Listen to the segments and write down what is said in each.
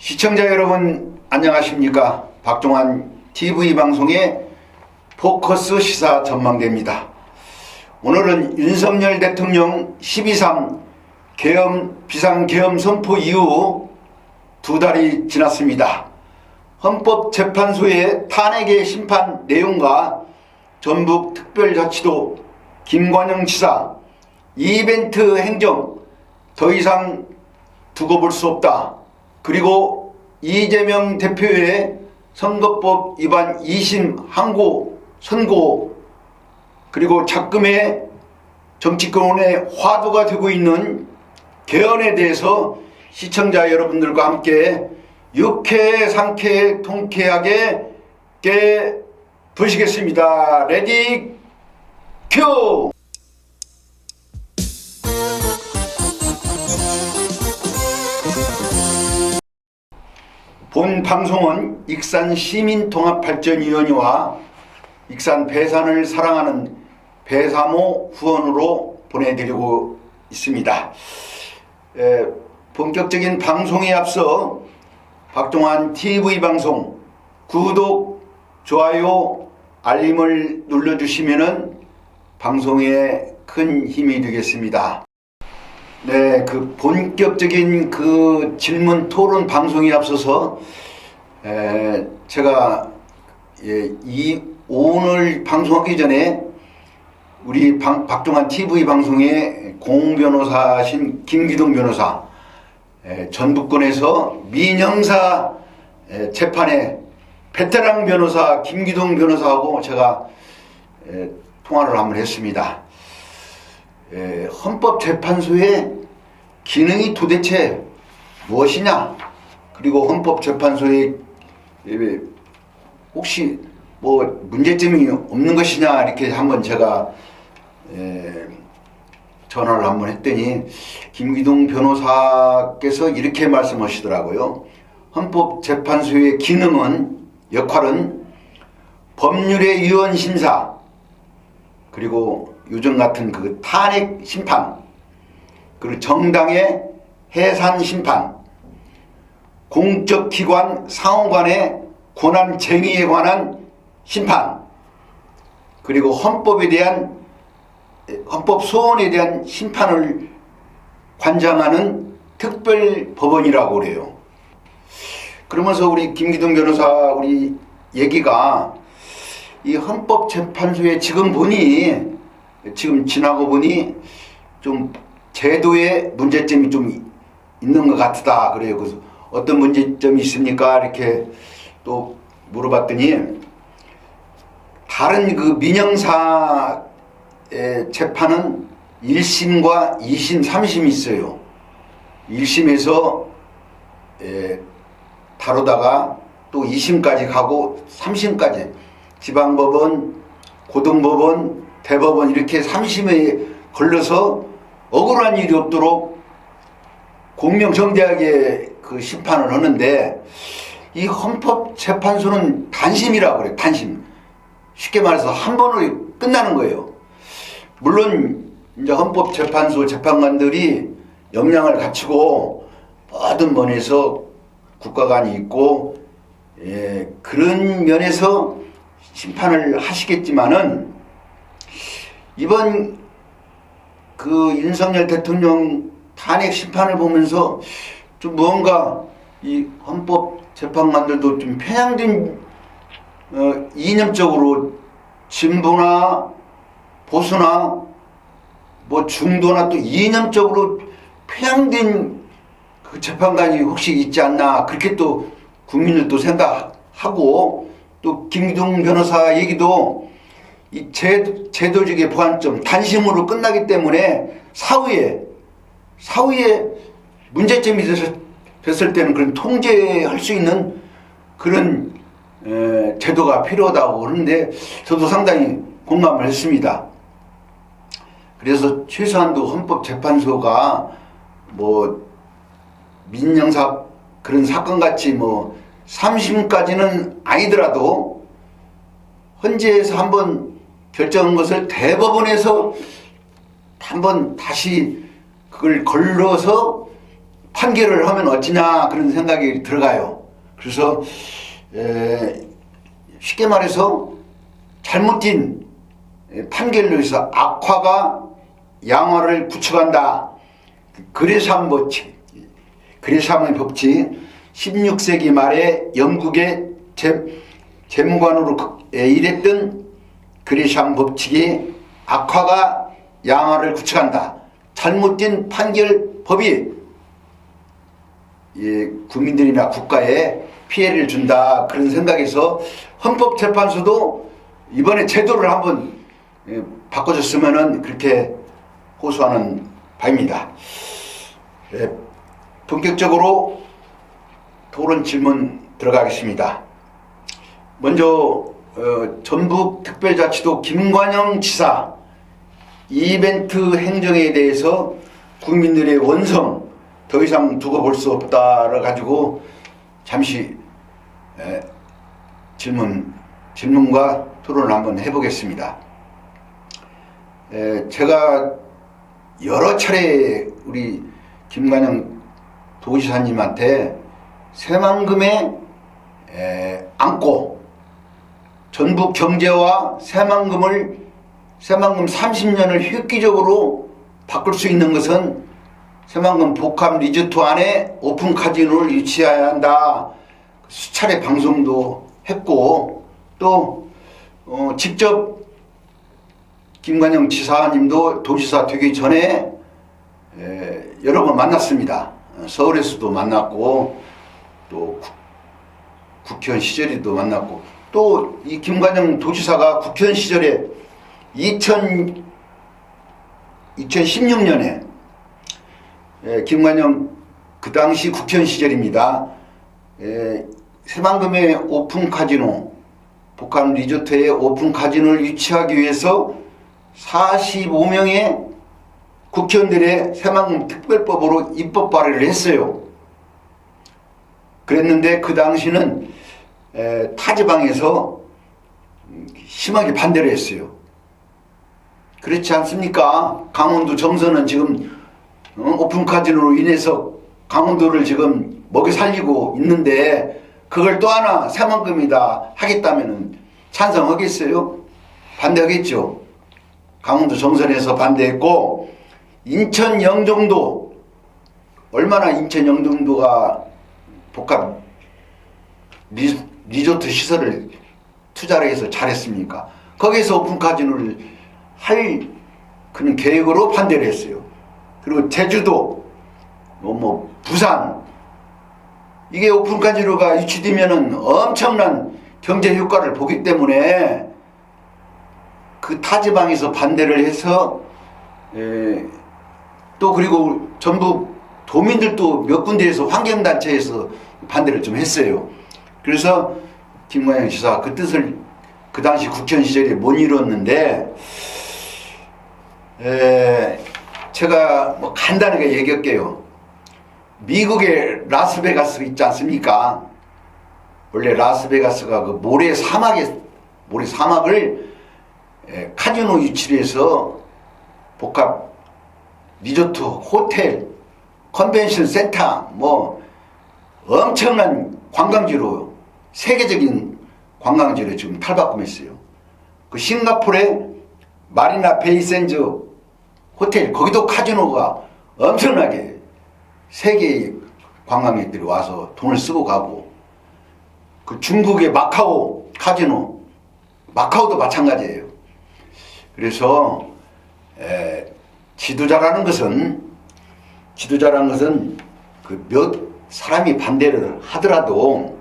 시청자 여러분 안녕하십니까? 박종환 TV 방송의 포커스 시사 전망대입니다. 오늘은 윤석열 대통령 12.3 비상계엄 선포 이후 2달이 지났습니다. 헌법재판소의 탄핵의 심판 내용과 전북특별자치도 김관영 지사 이벤트 행정 더 이상 두고 볼 수 없다. 그리고 이재명 대표의 선거법 위반 2심 항고 선고, 그리고 작금의 정치권의 화두가 되고 있는 개헌에 대해서 시청자 여러분들과 함께 유쾌 상쾌 통쾌하게 보시겠습니다. 레디 큐! 본 방송은 익산 시민통합발전위원회와 익산 배산을 사랑하는 배사모 후원으로 보내드리고 있습니다. 본격적인 방송에 앞서 박종환 TV 방송 구독, 좋아요, 알림을 눌러주시면 방송에 큰 힘이 되겠습니다. 네, 그 본격적인 그 질문 토론 방송에 앞서서 제가 오늘 방송하기 전에 우리 박종환 TV 방송의 공변호사신 김기동 변호사, 전북권에서 민형사 재판의 베테랑 변호사 김기동 변호사하고 제가 통화를 한번 했습니다. 헌법재판소의 기능이 도대체 무엇이냐, 그리고 헌법재판소의 혹시 뭐 문제점이 없는 것이냐, 이렇게 한번 제가 전화를 한번 했더니 김기동 변호사께서 이렇게 말씀하시더라고요. 헌법재판소의 역할은 법률의 위헌 심사, 그리고 요즘 같은 그 탄핵 심판, 그리고 정당의 해산 심판, 공적 기관 상호간의 권한 쟁의에 관한 심판, 그리고 헌법 소원에 대한 심판을 관장하는 특별법원이라고 그래요. 그러면서 우리 김기동 변호사 우리 얘기가 이 헌법재판소에 지금 지나고 보니 좀 제도에 문제점이 좀 있는 것 같다 그래요. 그래서 어떤 문제점이 있습니까? 이렇게 또 물어봤더니 다른 그 민형사의 재판은 1심과 2심, 3심이 있어요. 1심에서 다루다가 또 2심까지 가고 3심까지 지방법원, 고등법원, 대법원 이렇게 3심에 걸려서 억울한 일이 없도록 공명정대하게 그 심판을 하는데, 이 헌법재판소는 단심이라고 그래요. 단심. 쉽게 말해서 한 번으로 끝나는 거예요. 물론 이제 헌법재판소 재판관들이 역량을 갖추고 모든 면에서 국가관이 있고 그런 면에서 심판을 하시겠지만은, 이번 그 윤석열 대통령 탄핵 심판을 보면서 좀 뭔가 이 헌법재판관들도 좀 편향된 이념적으로 진보나 보수나 뭐 중도나 또 이념적으로 편향된 그 재판관이 혹시 있지 않나, 그렇게 또 국민들도 생각하고, 또 김기동 변호사 얘기도 이 제도적인 보완점, 단심으로 끝나기 때문에 사후에 문제점이 됐을 때는 그런 통제할 수 있는 그런 제도가 필요하다고 하는데, 저도 상당히 공감을 했습니다. 그래서 최소한도 헌법재판소가 뭐 민형사 그런 사건같이 뭐 3심까지는 아니더라도 헌재에서 한번 결정한 것을 대법원에서 한번 다시 그걸 걸러서 판결을 하면 어찌냐 그런 생각이 들어가요. 그래서 쉽게 말해서 잘못된 판결로 해서 악화가 양화를 구축한다. 그레샴 법칙, 그레샴의 법칙, 16세기 말에 영국의 재무관으로 일했던 그레샴 법칙이 악화가 양화를 구축한다. 잘못된 판결법이 국민들이나 국가에 피해를 준다. 그런 생각에서 헌법재판소도 이번에 제도를 한번 바꿔줬으면 그렇게 호소하는 바입니다. 본격적으로 토론 질문 들어가겠습니다. 먼저 전북특별자치도 김관영 지사 이벤트 행정에 대해서 국민들의 원성 더 이상 두고 볼 수 없다를 가지고 잠시 질문과 토론을 한번 해보겠습니다. 제가 여러 차례 우리 김관영 도지사님한테 새만금에 안고 전북 경제와 새만금 30년을 획기적으로 바꿀 수 있는 것은 새만금 복합 리조트 안에 오픈 카지노를 유치해야 한다. 수차례 방송도 했고 또 직접 김관영 지사님도 도지사 되기 전에 여러 번 만났습니다. 서울에서도 만났고 또 국회의원 시절에도 만났고 또 이 김관영 도지사가 국회의원 시절에 2016년에 김관영 그 당시 국회의원 시절입니다. 새만금의 오픈 카지노 복합 리조트에 오픈 카지노를 유치하기 위해서 45명의 국회의원들의 새만금 특별법으로 입법 발의를 했어요. 그랬는데 그 당시는 타지방에서 심하게 반대를 했어요. 그렇지 않습니까? 강원도 정선은 지금 오픈 카지노로 인해서 강원도를 지금 먹여 살리고 있는데 그걸 또 하나 새만금이다 하겠다면 찬성하겠어요? 반대하겠죠. 강원도 정선에서 반대했고 인천 영종도 얼마나 인천 영종도가 복합 리조트 시설을 투자를 해서 잘했습니까? 거기서 오픈 카지노를 할 그런 계획으로 반대를 했어요. 그리고 제주도 부산 이게 오픈 카지노가 유치되면은 엄청난 경제 효과를 보기 때문에 그 타지방에서 반대를 해서 또 그리고 전북 도민들도 몇 군데에서 환경단체에서 반대를 좀 했어요. 그래서 김관영 지사가 그 뜻을 그 당시 국회의원 시절에 못 이뤘는데 제가 간단하게 얘기할게요. 미국의 라스베가스 있지 않습니까? 원래 라스베가스가 그 모래사막을 카지노 유치를 해서 복합 리조트, 호텔, 컨벤션 센터 엄청난 관광지로 세계적인 관광지로 지금 탈바꿈했어요. 그 싱가포르의 마리나 베이 샌즈 호텔 거기도 카지노가 엄청나게 세계의 관광객들이 와서 돈을 쓰고 가고 그 중국의 마카오 카지노 마카오도 마찬가지예요. 그래서 지도자라는 것은 그 몇 사람이 반대를 하더라도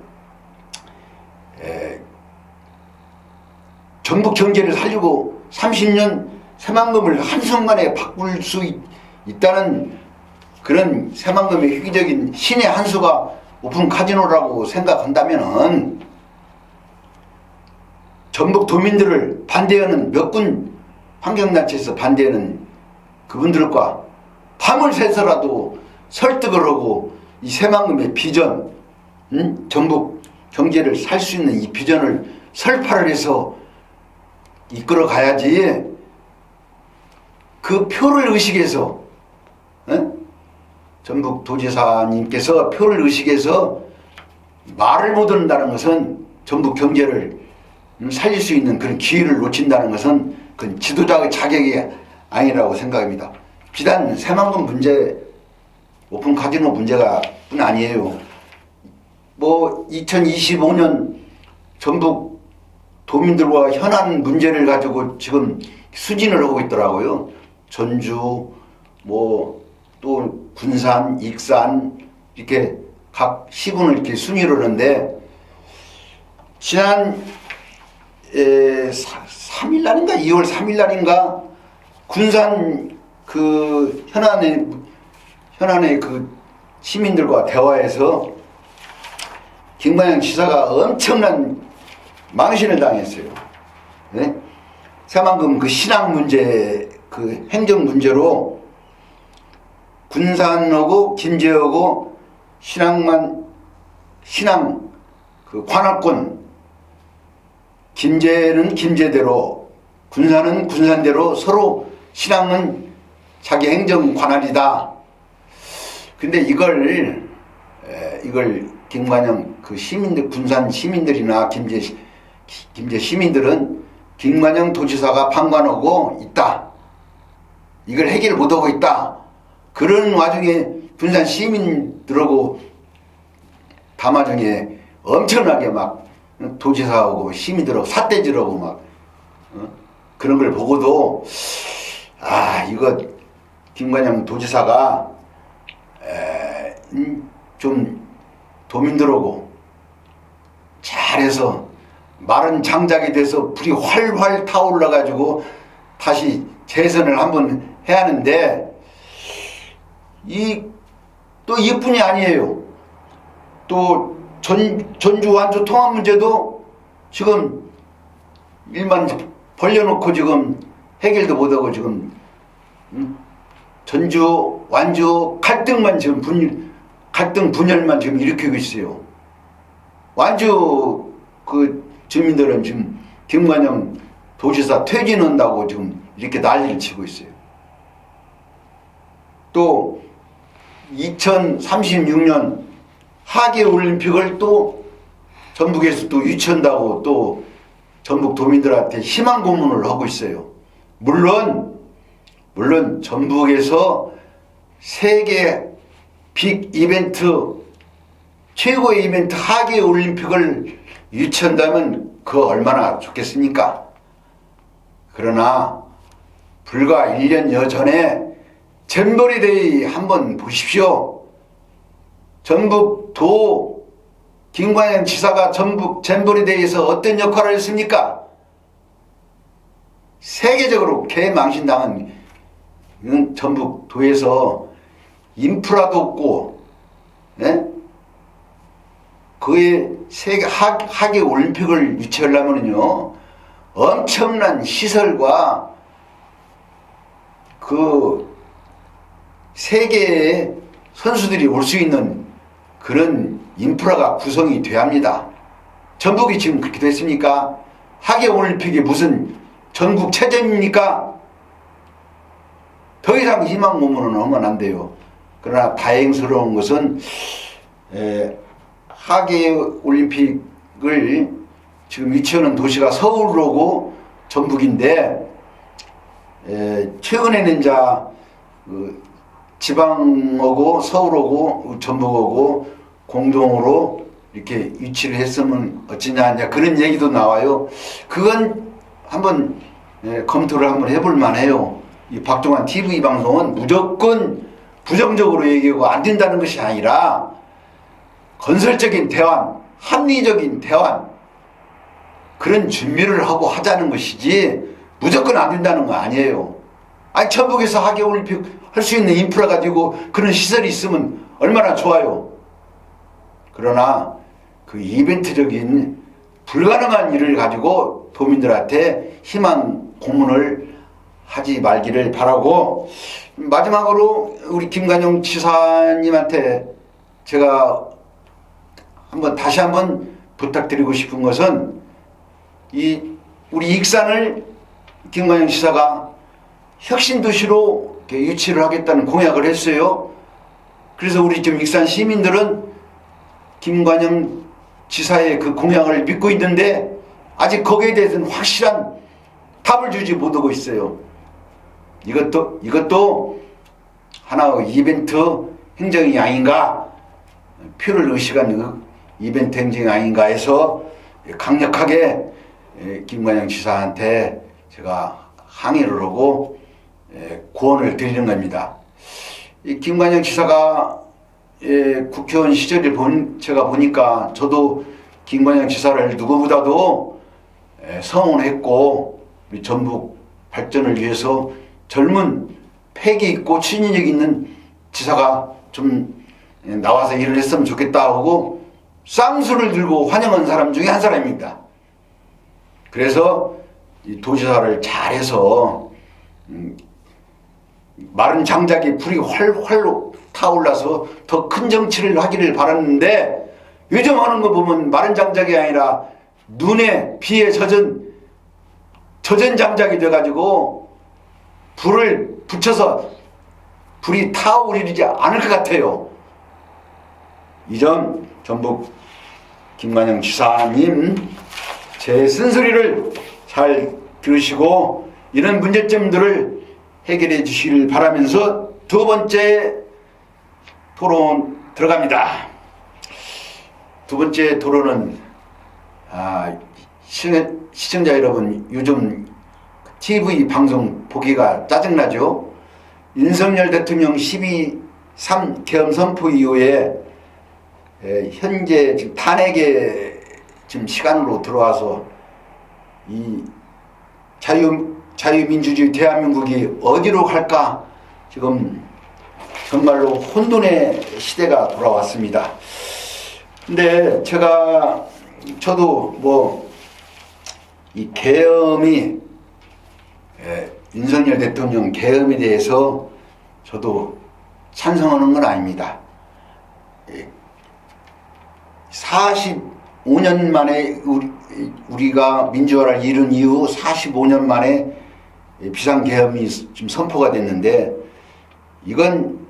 전북 경제를 살리고 30년 새만금을 한순간에 바꿀 수 있다는 그런 새만금의 획기적인 신의 한 수가 오픈 카지노라고 생각한다면은 전북 도민들을 반대하는 몇 군 환경단체에서 반대하는 그분들과 밤을 새서라도 설득을 하고 이 새만금의 비전, 전북 경제를 살 수 있는 이 비전을 설파를 해서 이끌어 가야지 그 표를 의식해서 전북도지사님께서 표를 의식해서 말을 못 듣는다는 것은 전북 경제를 살릴 수 있는 그런 기회를 놓친다는 것은 그 지도자의 자격이 아니라고 생각합니다. 비단 새만금 문제, 오픈 카지노 문제가 뿐 아니에요. 뭐 2025년 전북 도민들과 현안 문제를 가지고 지금 수진을 하고 있더라고요. 전주, 뭐 또 군산, 익산 이렇게 각 시군을 이렇게 순위를 하는데 지난 3일 날인가 2월 3일 날인가 군산 그 현안의 그 시민들과 대화에서 김관영 지사가 엄청난 망신을 당했어요. 네? 새만금 그 신앙 문제, 그 행정 문제로 군산하고 김제하고 신앙 그 관할권, 김제는 김제대로, 군산은 군산대로 서로 신앙은 자기 행정 관할이다. 근데 이걸 김관영 그 시민들, 군산 시민들이나 김제 시민들은 김관영 도지사가 방관하고 있다. 이걸 해결 못하고 있다. 그런 와중에 군산 시민들하고 담화 중에 엄청나게 막 도지사하고 시민들하고 삿대질하고 막 그런 걸 보고도 이거 김관영 도지사가 좀 도민들하고 잘해서 마른 장작이 돼서 불이 활활 타올라 가지고 다시 재선을 한번 해야 하는데 또 이뿐이 아니에요. 또 전주 완주 통합 문제도 지금 일만 벌려놓고 지금 해결도 못하고 지금 전주 완주 갈등만 지금 갈등 분열만 지금 일으키고 있어요. 완주 그 주민들은 지금 김관영 도지사 퇴진한다고 지금 이렇게 난리를 치고 있어요. 또 2036년 하계올림픽을 또 전북에서 또 유치한다고 또 전북 도민들한테 희망 고문을 하고 있어요. 물론 전북에서 세계 빅 이벤트, 최고의 이벤트 하계올림픽을 유치한다면 그거 얼마나 좋겠습니까? 그러나 불과 1년여 전에 잼버리데이 한번 보십시오. 전북도 김관영 지사가 전북 잼버리데이에서 어떤 역할을 했습니까? 세계적으로 개망신당한 전북도에서 인프라도 없고, 예? 그의 세계 하계 올림픽을 유치하려면요 엄청난 시설과 그 세계의 선수들이 올 수 있는 그런 인프라가 구성이 돼야 합니다. 전북이 지금 그렇게 됐습니까? 하계 올림픽이 무슨 전국 체전입니까? 더 이상 희망 고문은 하면 안 돼요. 그러나 다행스러운 것은 하계 올림픽을 지금 유치하는 도시가 서울하고 전북인데 최근에는 지방하고 서울하고 전북하고 공동으로 이렇게 유치를 했으면 어찌냐 그런 얘기도 나와요. 그건 한번 검토를 한번 해볼 만해요. 이 박종환 TV 방송은 무조건 부정적으로 얘기하고 안 된다는 것이 아니라 건설적인 대안, 합리적인 대안 그런 준비를 하고 하자는 것이지 무조건 안 된다는 거 아니에요. 아니 전북에서 하계올림픽 할 수 있는 인프라 가지고 그런 시설이 있으면 얼마나 좋아요. 그러나 그 이벤트적인 불가능한 일을 가지고 도민들한테 희망 고문을 하지 말기를 바라고, 마지막으로 우리 김관영 지사님한테 제가 다시 한번 부탁드리고 싶은 것은 우리 익산을 김관영 지사가 혁신도시로 유치를 하겠다는 공약을 했어요. 그래서 우리 지금 익산 시민들은 김관영 지사의 그 공약을 믿고 있는데 아직 거기에 대해서는 확실한 답을 주지 못하고 있어요. 이것도 하나의 이벤트 행정이 아닌가, 표를 의식한 이벤트 행정이 아닌가 해서 강력하게 김관영 지사한테 제가 항의를 하고 구원을 드리는 겁니다. 김관영 지사가 국회의원 시절을 제가 보니까 저도 김관영 지사를 누구보다도 성원했고 우리 전북 발전을 위해서 젊은 패기 있고 추진력 있는 지사가 좀 나와서 일을 했으면 좋겠다 하고 쌍수를 들고 환영한 사람 중에 한 사람입니다. 그래서 이 도지사를 잘해서 마른 장작에 불이 활활로 타올라서 더 큰 정치를 하기를 바랐는데 요즘 하는 거 보면 마른 장작이 아니라 눈에 비에 젖은 장작이 돼가지고 불을 붙여서 불이 타오르지 않을 것 같아요. 이 점 전북 김관영 지사님 제 쓴소리를 잘 들으시고 이런 문제점들을 해결해 주시길 바라면서 두 번째 토론 들어갑니다. 두 번째 토론은 시청자 여러분, 요즘 TV 방송 보기가 짜증나죠? 윤석열 대통령 12.3 계엄 선포 이후에 현재 지금 탄핵의 지금 시간으로 들어와서 이 자유민주주의 대한민국이 어디로 갈까 지금 정말로 혼돈의 시대가 돌아왔습니다. 근데 저도 뭐 이 계엄이 윤석열 대통령 계엄에 대해서 저도 찬성하는 건 아닙니다. 45년 만에 우리가 민주화를 이룬 이후 45년 만에 비상계엄이 지금 선포가 됐는데 이건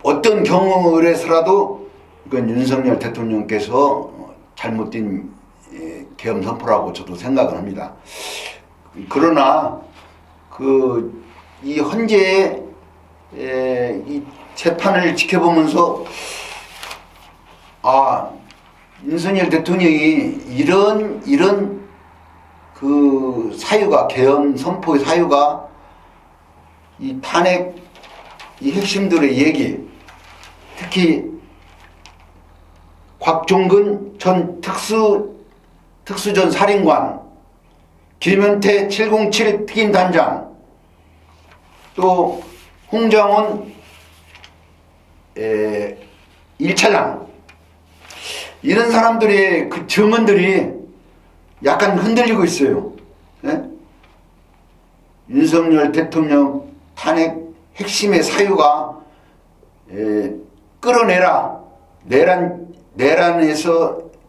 어떤 경우에서라도 이건 윤석열 대통령께서 잘못된 계엄 선포라고 저도 생각을 합니다. 그러나 이 현재의 이 재판을 지켜보면서 윤석열 대통령이 이런 그 사유가 계엄 선포의 사유가 이 탄핵 이 핵심들의 얘기, 특히 곽종근 전 특수전 사령관, 김현태 707 특임단장, 또 홍정원 1차장, 이런 사람들의 그 증언들이 약간 흔들리고 있어요. 네? 윤석열 대통령 탄핵 핵심의 사유가 끌어내라,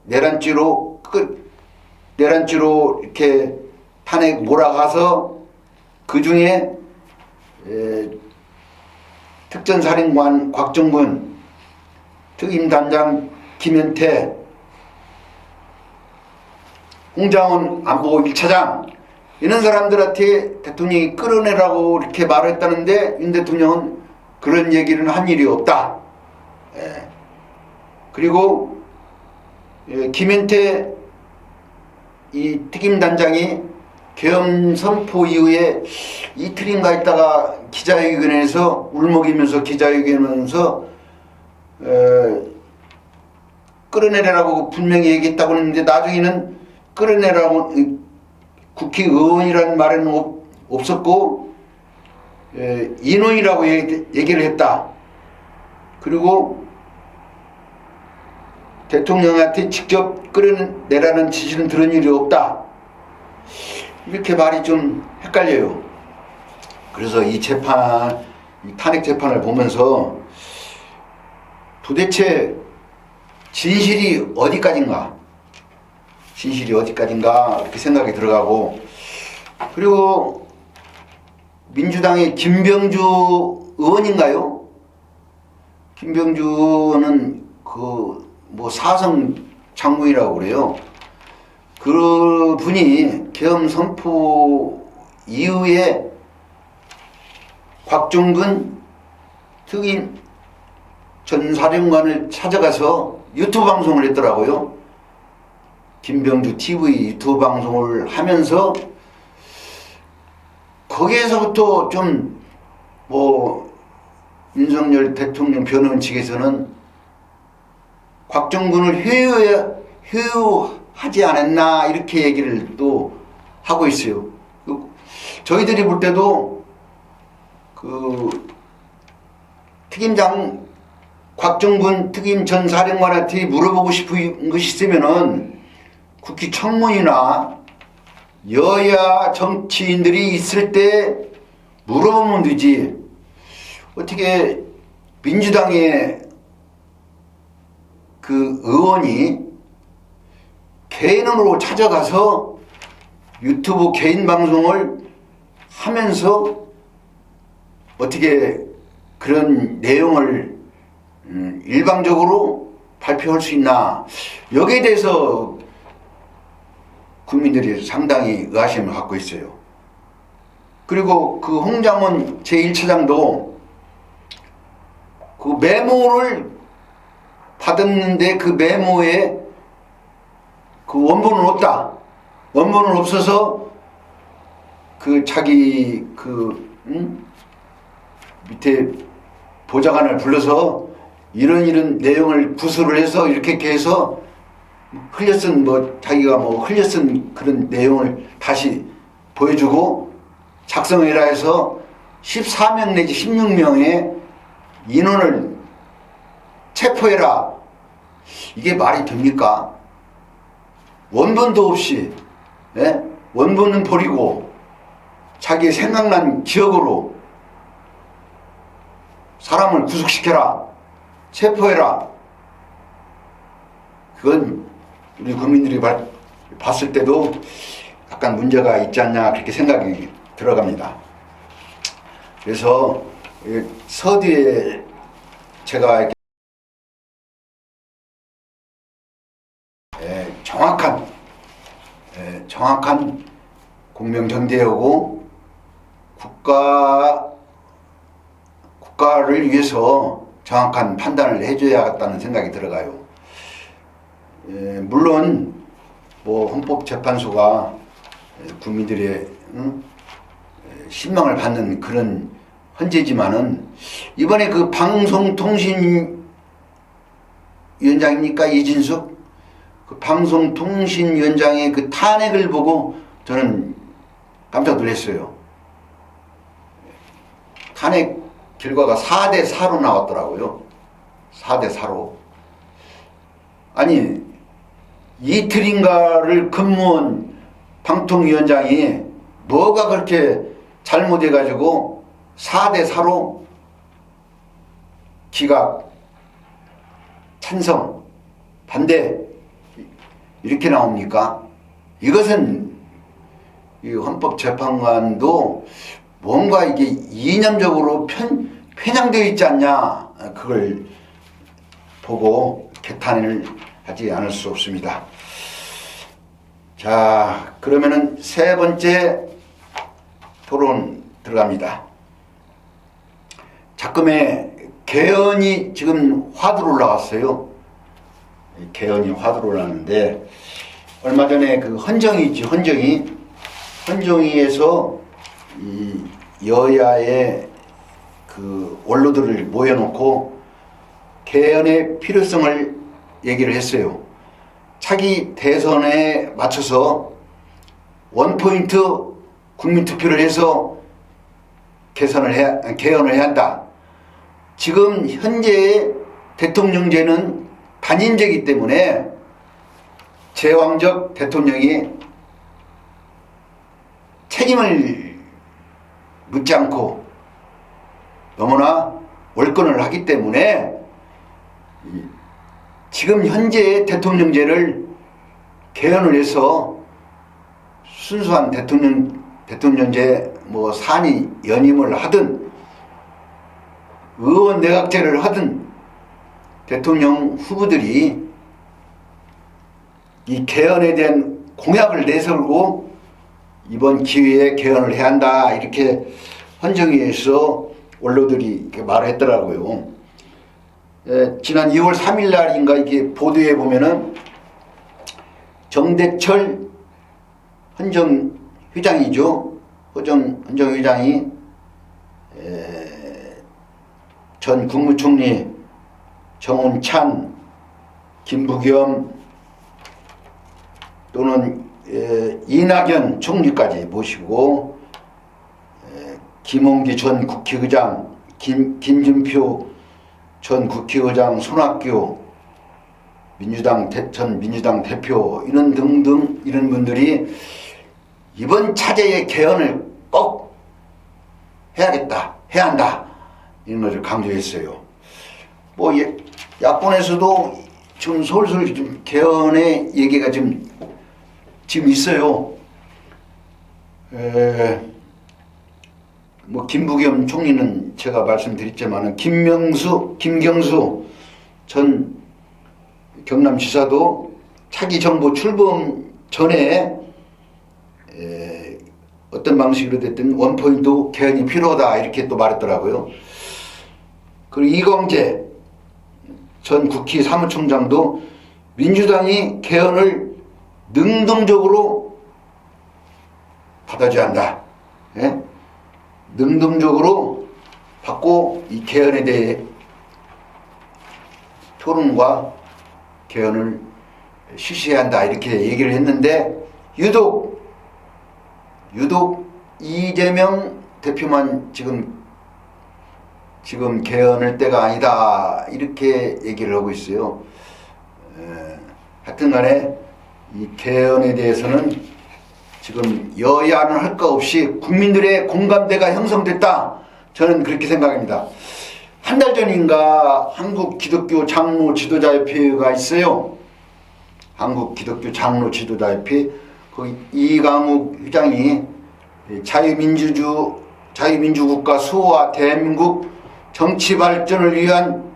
내란죄로 이렇게 탄핵 몰아가서 그 중에 특전사령관 곽종근, 특임단장 김현태, 홍장원 안보 1차장 이런 사람들한테 대통령이 끌어내라고 이렇게 말했다는데 윤 대통령은 그런 얘기는 한 일이 없다. 그리고 김현태 이 특임단장이 계엄 선포 이후에 이틀인가 있다가 기자회견에서 울먹이면서 기자회견하면서 끌어내라고 분명히 얘기했다고 했는데 나중에는 끌어내라고 국회의원이라는 말은 없었고 인원이라고 얘기를 했다. 그리고 대통령한테 직접 끌어내라는 지시는 들은 일이 없다. 이렇게 말이 좀 헷갈려요. 그래서 이 탄핵 재판을 보면서 도대체 진실이 어디까지인가 이렇게 생각이 들어가고, 그리고 민주당의 김병주 의원인가요? 김병주는 그 뭐 사성 장군이라고 그래요. 그 분이 계엄 선포 이후에 곽종근 특임 전 사령관을 찾아가서 유튜브 방송을 했더라고요. 김병주 TV 유튜브 방송을 하면서 거기에서부터 좀 뭐 윤석열 대통령 변호인 측에서는 곽종근을 회유하지 않았나 이렇게 얘기를 또 하고 있어요. 저희들이 볼 때도 그 특임장 곽종근 특임 전 사령관한테 물어보고 싶은 것이 있으면은 국회 청문이나 여야 정치인들이 있을 때 물어보면 되지. 어떻게 민주당의 그 의원이 개인으로 찾아가서 유튜브 개인 방송을 하면서 어떻게 그런 내용을 일방적으로 발표할 수 있나. 여기에 대해서 국민들이 상당히 의아심을 갖고 있어요. 그리고 그 홍장원 제1차장도 그 메모를 받았는데 그 메모에 그 원본은 없다. 원본은 없어서 그 자기 그 밑에 보좌관을 불러서 이런 내용을 구술을 해서 이렇게 해서 흘려쓴 뭐 자기가 뭐 흘려쓴 그런 내용을 다시 보여주고 작성해라 해서 14명 내지 16명의 인원을 체포해라. 이게 말이 됩니까? 원본도 없이, 예? 원본은 버리고 자기 생각난 기억으로 사람을 구속시켜라, 체포해라. 그건 우리 국민들이 봤을 때도 약간 문제가 있지 않냐 그렇게 생각이 들어갑니다. 그래서 서두에 제가 정확한 공명정대하고 국가를 위해서 정확한 판단을 해줘야겠다는 생각이 들어가요. 물론 뭐 헌법재판소가 국민들의 신망을 받는 그런 헌재지만은 이번에 그 방송통신위원장입니까? 이진숙? 그 방송통신위원장의 그 탄핵을 보고 저는 깜짝 놀랐어요. 탄핵 결과가 4대4로 나왔더라고요. 4대4로. 아니, 이틀인가를 근무한 방통위원장이 뭐가 그렇게 잘못해가지고 4대4로 기각, 찬성, 반대 이렇게 나옵니까? 이것은 이 헌법재판관도 뭔가 이게 이념적으로 편향되어 있지 않냐, 그걸 보고 개탄을 하지 않을 수 없습니다. 자, 그러면은 세 번째 토론 들어갑니다. 작금에 개헌이 지금 화두로 올라왔어요. 개헌이 화두로 올라왔는데, 얼마 전에 그 헌정위에서 이 여야의 그 원로들을 모여놓고 개헌의 필요성을 얘기를 했어요. 차기 대선에 맞춰서 원포인트 국민투표를 해서 개헌을 해야 한다. 지금 현재의 대통령제는 단인제이기 때문에 제왕적 대통령이 책임을 묻지 않고 너무나 월권을 하기 때문에 지금 현재의 대통령제를 개헌을 해서 순수한 대통령제 산이 연임을 하든 의원 내각제를 하든 대통령 후보들이 이 개헌에 대한 공약을 내세우고 이번 기회에 개헌을 해야 한다 이렇게 헌정위에서 원로들이 이렇게 말을 했더라고요. 지난 2월 3일 날인가 이게 보도에 보면은 정대철 헌정회장이죠. 헌정회장이 전 국무총리 정운찬, 김부겸 또는 이낙연 총리까지 모시고 김홍기 전 국회의장, 김진표 전 국회의장, 손학규 전 민주당 대표 이런 등등 이런 분들이 이번 차제의 개헌을 꼭 해야겠다, 해야 한다 이런 것을 강조했어요. 뭐 야권에서도 지금 솔솔 좀 개헌의 얘기가 지금 있어요. 뭐 김부겸 총리는 제가 말씀드렸지만은 김경수 전 경남지사도 차기 정부 출범 전에 어떤 방식으로 됐든 원포인트 개헌이 필요하다 이렇게 또 말했더라고요. 그리고 이광재 전 국회 사무총장도 민주당이 개헌을 능동적으로 받아줘야 한다. 예? 능동적으로 받고 이 개헌에 대해 토론과 개헌을 실시해야 한다 이렇게 얘기를 했는데 유독 이재명 대표만 지금 개헌할 때가 아니다 이렇게 얘기를 하고 있어요. 하여튼 간에 이 개헌에 대해서는 지금 여야는 할 거 없이 국민들의 공감대가 형성됐다 저는 그렇게 생각합니다. 한 달 전인가 한국 기독교 장로 지도자협회가 있어요. 한국 기독교 장로 지도자협회 거기 이강욱 회장이 자유민주국가 수호와 대한민국 정치 발전을 위한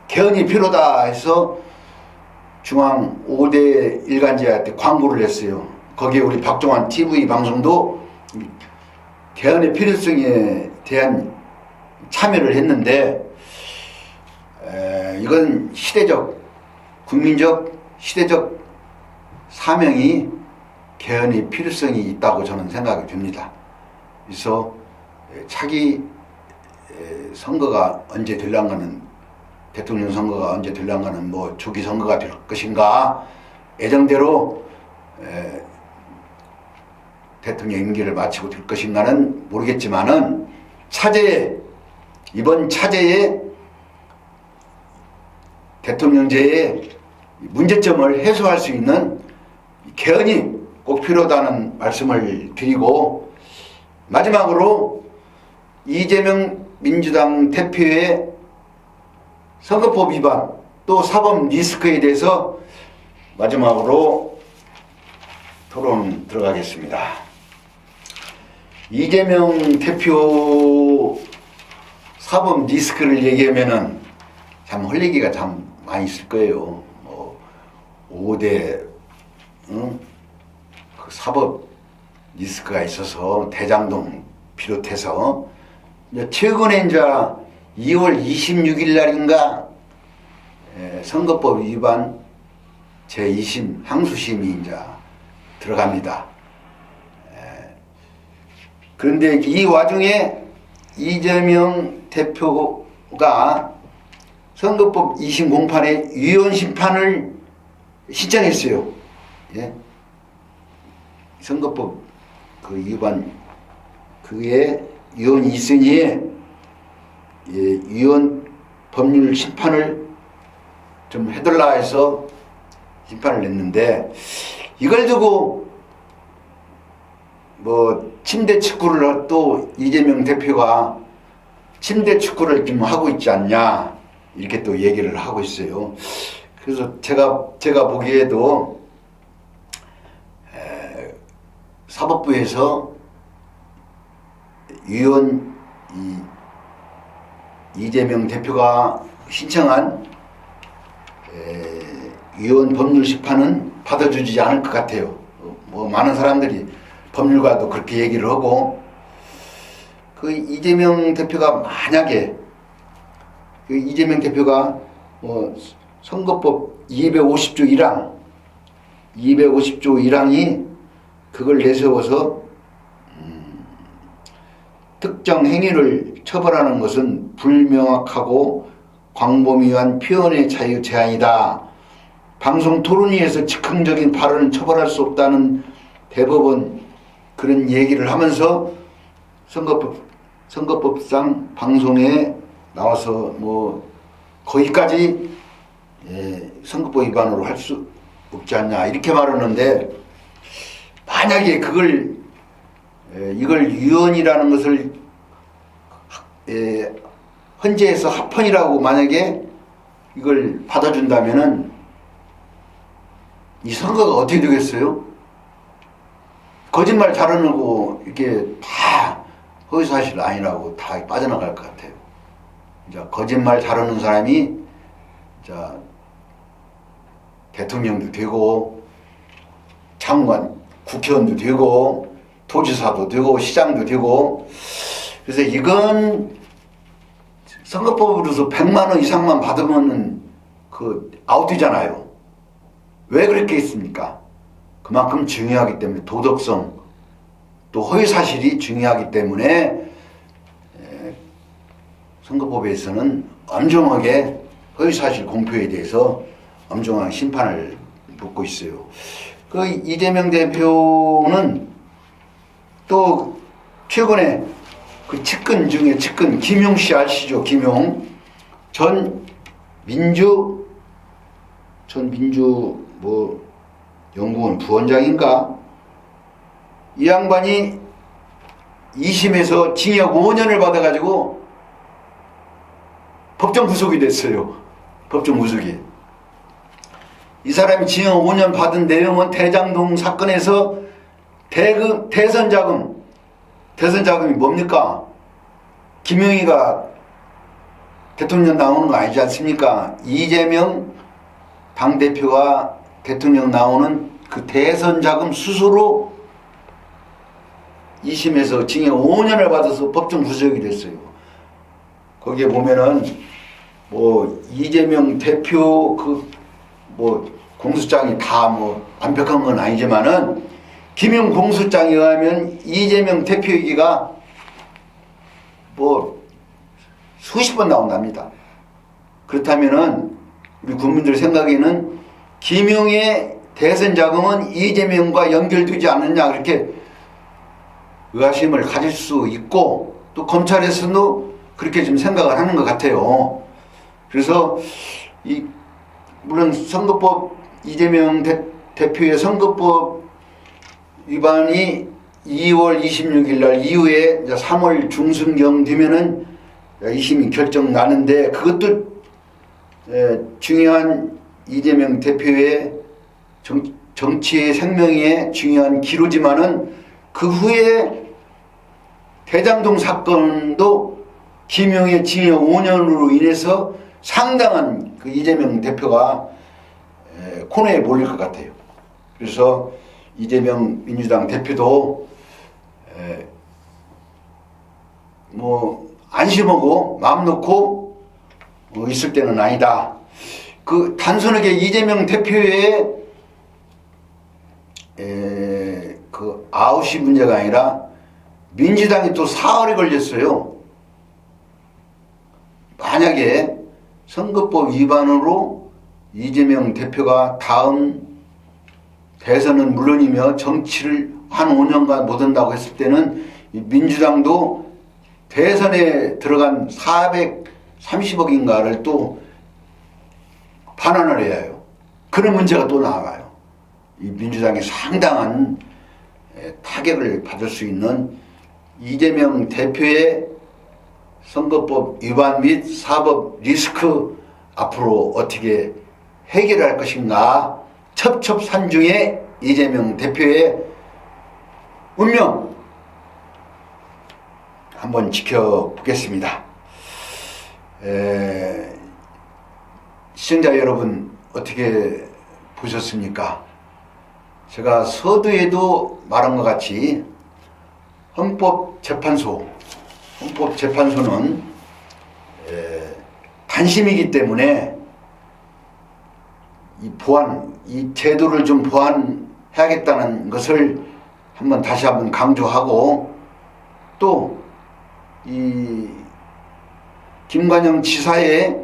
개헌이 필요하다 해서 중앙 5대 일간지한테 광고를 했어요. 거기에 우리 박종환 TV 방송도 개헌의 필요성에 대한 참여를 했는데 이건 국민적 시대적 사명이 개헌의 필요성이 있다고 저는 생각이 듭니다. 그래서 차기 선거가 언제 될랑가는 대통령 선거가 언제 될랑가는 뭐 조기 선거가 될 것인가 예정대로 대통령 임기를 마치고 될 것인가는 모르겠지만은 이번 차제에 대통령제의 문제점을 해소할 수 있는 개헌이 꼭 필요하다는 말씀을 드리고 마지막으로 이재명 민주당 대표의 선거법 위반 또 사법 리스크에 대해서 마지막으로 토론 들어가겠습니다. 이재명 대표 사법 리스크를 얘기하면은 참 헐리기가 참 많이 있을 거예요. 뭐 5대 그 사법 리스크가 있어서 대장동 비롯해서 최근에 이제 2월 26일 날인가 선거법 위반 제2심 항소심이 이제 들어갑니다. 그런데 이 와중에 이재명 대표가 선거법 2심 공판에 위헌 심판을 신청했어요. 예? 선거법 그 위반 그에 위헌이 있으니 위헌 법률 심판을 좀 해달라 해서 심판을 냈는데 이걸 두고 뭐 침대 축구를 또 이재명 대표가 침대 축구를 좀 하고 있지 않냐 이렇게 또 얘기를 하고 있어요. 그래서 제가 보기에도 사법부에서 위헌 이재명 대표가 신청한 위헌 법률 심판은 받아주지 않을 것 같아요. 뭐 많은 사람들이 법률가도 그렇게 얘기를 하고, 그 이재명 대표가 만약에 이재명 대표가 선거법 250조 1항이 그걸 내세워서 특정 행위를 처벌하는 것은 불명확하고 광범위한 표현의 자유 제한이다. 방송 토론회에서 즉흥적인 발언을 처벌할 수 없다는 대법원 그런 얘기를 하면서 선거법상 방송에 나와서 뭐 거기까지 선거법 위반으로 할 수 없지 않냐 이렇게 말하는데, 만약에 이걸 위헌이라는 것을 헌재에서 합헌이라고 만약에 이걸 받아준다면은 이 선거가 어떻게 되겠어요? 거짓말 잘하고 이렇게 다 허위사실 아니라고 다 빠져나갈 것 같아요. 이제 거짓말 잘하는 사람이 자 대통령도 되고 장관, 국회의원도 되고 도지사도 되고 시장도 되고, 그래서 이건 선거법으로서 100만 원 이상만 받으면은 그 아웃이잖아요. 왜 그렇게 했습니까? 그만큼 중요하기 때문에, 도덕성 또 허위사실이 중요하기 때문에 선거법에서는 엄정하게 허위사실 공표에 대해서 엄정한 심판을 묻고 있어요. 그 이재명 대표는 또 최근에 그 측근 중에 측근 김용 씨 아시죠? 김용 전 민주 뭐 연구원 부원장인가? 이 양반이 2심에서 징역 5년을 받아가지고 법정 구속이 됐어요. 법정 구속이. 이 사람이 징역 5년 받은 내용은 대장동 사건에서 대선 자금이 뭡니까? 김용희가 대통령 나오는 거 아니지 않습니까? 이재명 당대표가 대통령 나오는 그 대선 자금 수수로 2심에서 징역 5년을 받아서 법정 구속이 됐어요. 거기에 보면은 뭐 이재명 대표 뭐 공소장이 다 뭐 완벽한 건 아니지만은 김용 공소장에 의하면 이재명 대표 얘기가 뭐 수십 번 나온답니다. 그렇다면은 우리 국민들 생각에는 김용의 대선 자금은 이재명과 연결되지 않느냐 그렇게 의아심을 가질 수 있고, 또 검찰에서도 그렇게 좀 생각을 하는 것 같아요. 그래서 물론 선거법 이재명 대표의 선거법 위반이 2월 26일 날 이후에 3월 중순경 되면은 2심이 결정 나는데, 그것도 중요한 이재명 대표의 정치의 생명의 중요한 기로지만은 그 후에 대장동 사건도 김용의 징역 5년으로 인해서 상당한 그 이재명 대표가 코너에 몰릴 것 같아요. 그래서 이재명 민주당 대표도 뭐 안심하고 마음 놓고 있을 때는 아니다. 그 단순하게 이재명 대표의 그 아웃이 문제가 아니라 민주당이 또 사흘이 걸렸어요. 만약에 선거법 위반으로 이재명 대표가 다음 대선은 물론이며 정치를 한 5년간 못한다고 했을 때는 민주당도 대선에 들어간 430억인가를 또 반환을 해야 해요. 그런 문제가 또 나와요. 이 민주당이 상당한 타격을 받을 수 있는 이재명 대표의 선거법 위반 및 사법 리스크 앞으로 어떻게 해결할 것인가, 첩첩산중의 이재명 대표의 운명 한번 지켜보겠습니다. 시청자 여러분 어떻게 보셨습니까? 제가 서두에도 말한 것 같이 헌법재판소는 단심이기 때문에 이 제도를 좀 보완해야겠다는 것을 다시 한번 강조하고, 또 이 김관영 지사의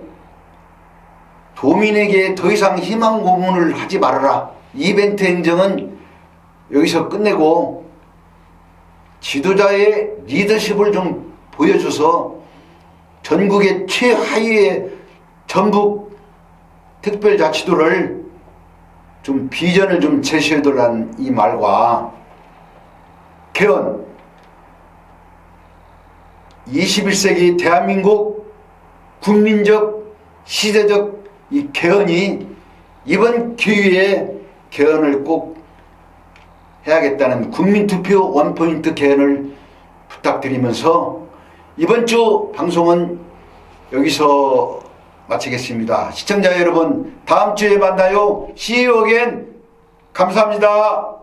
도민에게 더 이상 희망 고문을 하지 말아라, 이벤트 행정은 여기서 끝내고 지도자의 리더십을 좀 보여줘서 전국의 최하위의 전북 특별자치도를 좀 비전을 좀 제시해달라는 이 말과, 개헌 21세기 대한민국 국민적 시대적 이 개헌이 이번 기회에 개헌을 꼭 해야겠다는 국민투표 원포인트 개헌을 부탁드리면서 이번 주 방송은 여기서 마치겠습니다. 시청자 여러분, 다음 주에 만나요. See you again. 감사합니다.